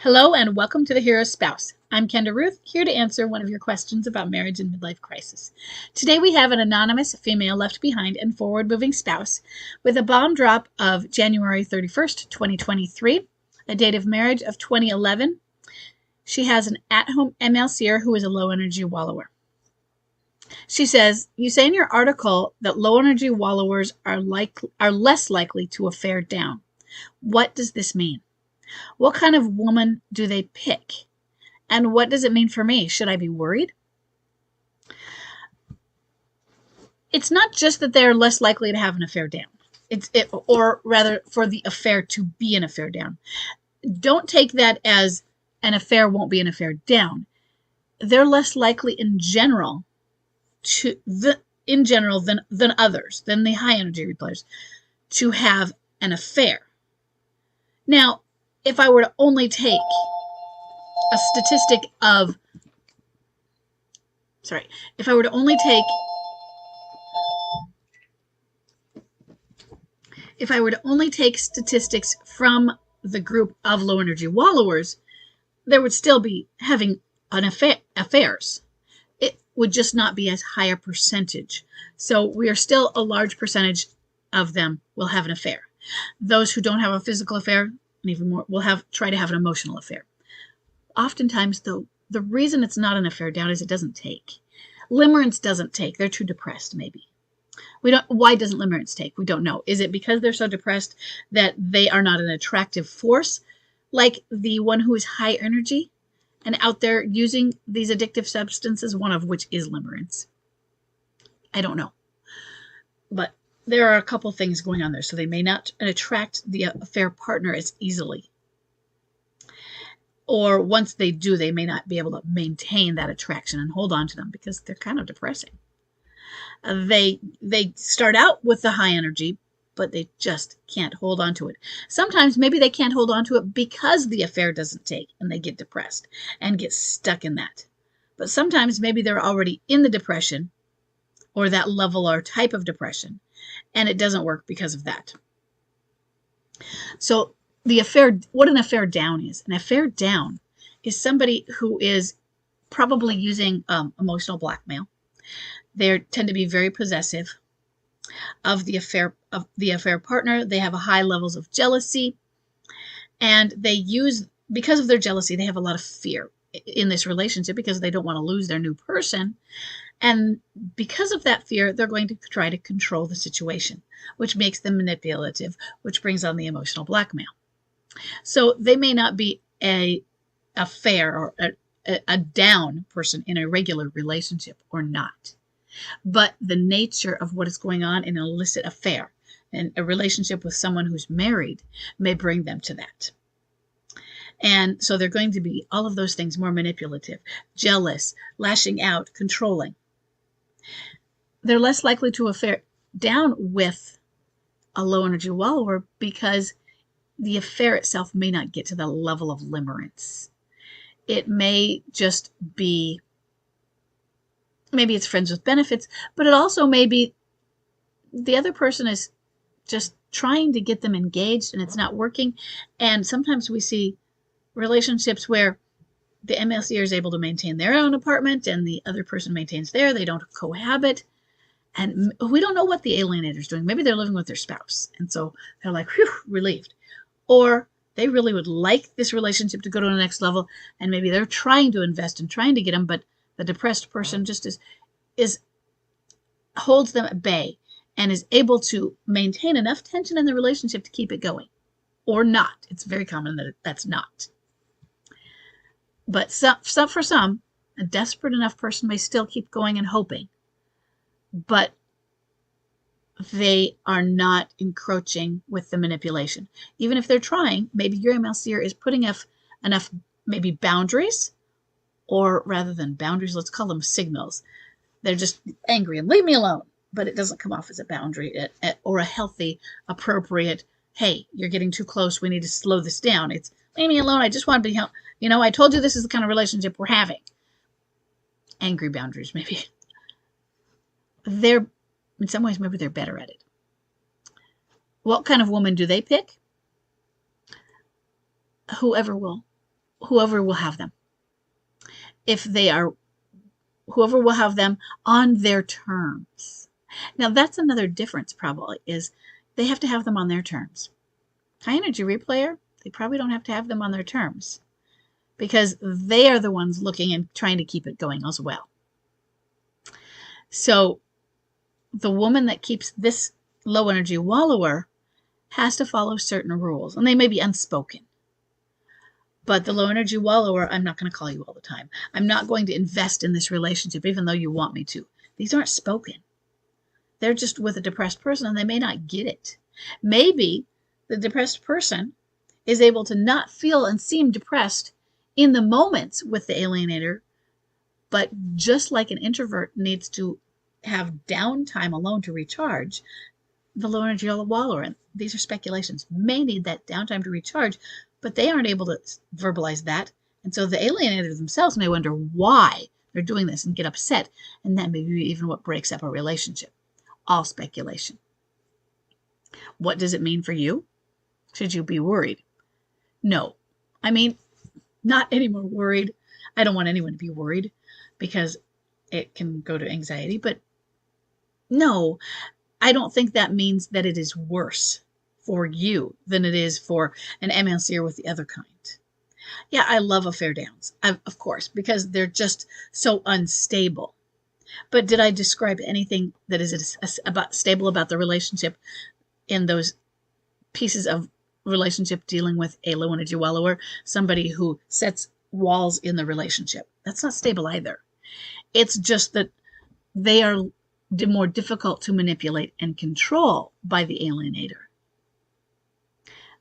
Hello and welcome to The Hero's Spouse. I'm Kenda Ruth, here to answer one of your questions about marriage and midlife crisis. Today we have an anonymous female left behind and forward-moving spouse with a bomb drop of January 31st, 2023, a date of marriage of 2011. She has an at-home MLCer who is a low-energy wallower. She says, you say in your article that low-energy wallowers are less likely to affair down. What does this mean? What kind of woman do they pick? And what does it mean for me? Should I be worried? It's not just that they're less likely to have an affair down. Or rather, for the affair to be an affair down. Don't take that as an affair won't be an affair down. They're less likely in general than others, than the high energy players, to have an affair. Now, if I were to only take a statistic of, if I were to only take statistics from the group of low energy wallowers, there would still be having affairs. It would just not be as high a percentage. So we are still a large percentage of them will have an affair. Those who don't have a physical affair, and even more, will try to have an emotional affair. Oftentimes, though, the reason it's not an affair down is it doesn't take. Limerence doesn't take. They're too depressed, maybe. Why doesn't limerence take? We don't know. Is it because they're so depressed that they are not an attractive force, like the one who is high energy and out there using these addictive substances, one of which is limerence? I don't know. But there are a couple things going on there, so they may not attract the affair partner as easily. Or once they do, they may not be able to maintain that attraction and hold on to them because they're kind of depressing. They start out with the high energy, but they just can't hold on to it. Sometimes maybe they can't hold on to it because the affair doesn't take and they get depressed and get stuck in that. But sometimes maybe they're already in the depression or that level or type of depression, and it doesn't work because of that. So what an affair down is. An affair down is somebody who is probably using emotional blackmail. They tend to be very possessive of the affair partner. They have high levels of jealousy, and because of their jealousy, they have a lot of fear in this relationship because they don't want to lose their new person. And because of that fear, they're going to try to control the situation, which makes them manipulative, which brings on the emotional blackmail. So they may not be a fair or a down person in a regular relationship or not. But the nature of what is going on in an illicit affair and a relationship with someone who's married may bring them to that. And so they're going to be all of those things: more manipulative, jealous, lashing out, controlling. They're less likely to affair down with a low energy wallower because the affair itself may not get to the level of limerence. It may just be, maybe it's friends with benefits, but it also may be the other person is just trying to get them engaged and it's not working. And sometimes we see relationships where the MLCer is able to maintain their own apartment and the other person maintains theirs. They don't cohabit. And we don't know what the alienator is doing. Maybe they're living with their spouse. And so they're like, whew, relieved. Or they really would like this relationship to go to the next level. And maybe they're trying to invest and trying to get them, but the depressed person just holds them at bay and is able to maintain enough tension in the relationship to keep it going. Or not. It's very common that that's not. But for some, a desperate enough person may still keep going and hoping, but they are not encroaching with the manipulation. Even if they're trying, maybe your MLCer is putting enough maybe boundaries, or rather than boundaries, let's call them signals. They're just angry and leave me alone, but it doesn't come off as a boundary or a healthy, appropriate, hey, you're getting too close, we need to slow this down. It's leave me alone, I just want to be helped. I told you this is the kind of relationship we're having. Angry boundaries, maybe. In some ways, maybe they're better at it. What kind of woman do they pick? Whoever will whoever will have them. If they are, whoever will have them on their terms. Now that's another difference probably, is they have to have them on their terms. High energy replayer, they probably don't have to have them on their terms because they are the ones looking and trying to keep it going as well. So the woman that keeps this low energy wallower has to follow certain rules, and they may be unspoken. But the low energy wallower, I'm not going to call you all the time. I'm not going to invest in this relationship even though you want me to. These aren't spoken. They're just with a depressed person and they may not get it. Maybe the depressed person is able to not feel and seem depressed in the moments with the alienator, but just like an introvert needs to have downtime alone to recharge, the low energy wallower, and these are speculations, may need that downtime to recharge, but they aren't able to verbalize that. And so the alienators themselves may wonder why they're doing this and get upset. And that may be even what breaks up a relationship. All speculation. What does it mean for you? Should you be worried? No. I mean, not any more worried. I don't want anyone to be worried because it can go to anxiety, but no, I don't think that means that it is worse for you than it is for an MLCer with the other kind. Yeah, I love affair downs, of course, because they're just so unstable. But did I describe anything that is about stable about the relationship in those pieces of relationship dealing with a low energy wallower, somebody who sets walls in the relationship? That's not stable either. It's just that they are more difficult to manipulate and control by the alienator.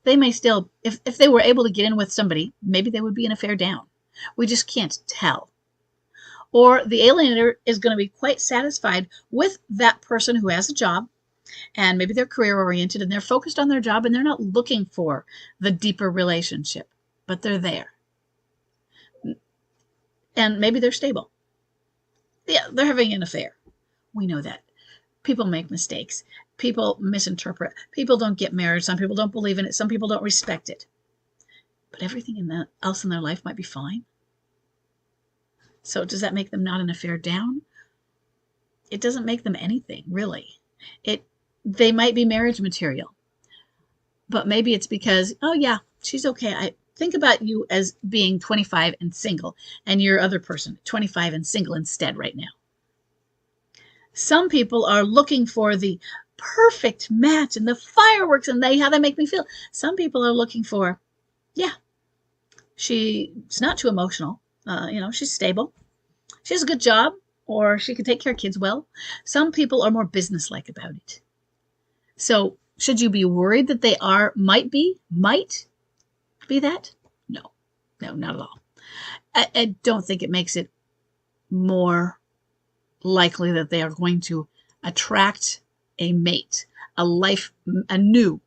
They may still, if they were able to get in with somebody, maybe they would be in a fair down. We just can't tell. Or the alienator is going to be quite satisfied with that person who has a job, and maybe they're career oriented and they're focused on their job and they're not looking for the deeper relationship, but they're there. And maybe they're stable. Yeah, they're having an affair. We know that. People make mistakes. People misinterpret. People don't get married. Some people don't believe in it. Some people don't respect it. But everything else in their life might be fine. So does that make them not an affair down? It doesn't make them anything, really. They might be marriage material. But maybe it's because, oh yeah, she's okay. I think about you as being 25 and single, and your other person, 25 and single instead right now. Some people are looking for the perfect match and the fireworks and how they make me feel. Some people are looking for, yeah, she's not too emotional. She's stable. She has a good job, or she can take care of kids well. Some people are more businesslike about it. So should you be worried that they might be that? No, not at all. I don't think it makes it more likely that they are going to attract a mate, a new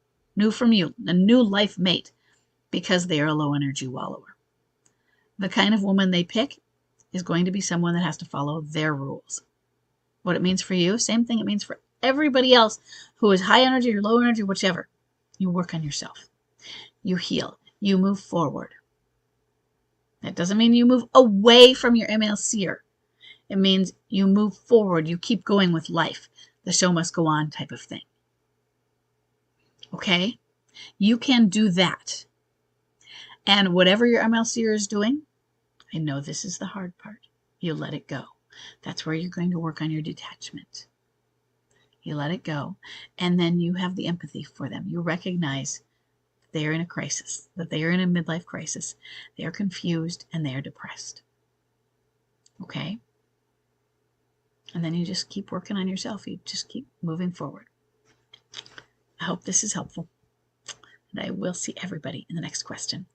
from you, a new life mate, because they are a low energy wallower. The kind of woman they pick is going to be someone that has to follow their rules. What it means for you, same thing it means for everybody else who is high energy or low energy, whichever. You work on yourself. You heal. You move forward. That doesn't mean you move away from your MLCer. It means you move forward. You keep going with life. The show must go on type of thing. Okay? You can do that. And whatever your MLCer is doing, I know this is the hard part. You let it go. That's where you're going to work on your detachment. You let it go. And then you have the empathy for them. You recognize they are in a crisis, that they are in a midlife crisis. They are confused and they are depressed. Okay? And then you just keep working on yourself. You just keep moving forward. I hope this is helpful. And I will see everybody in the next question.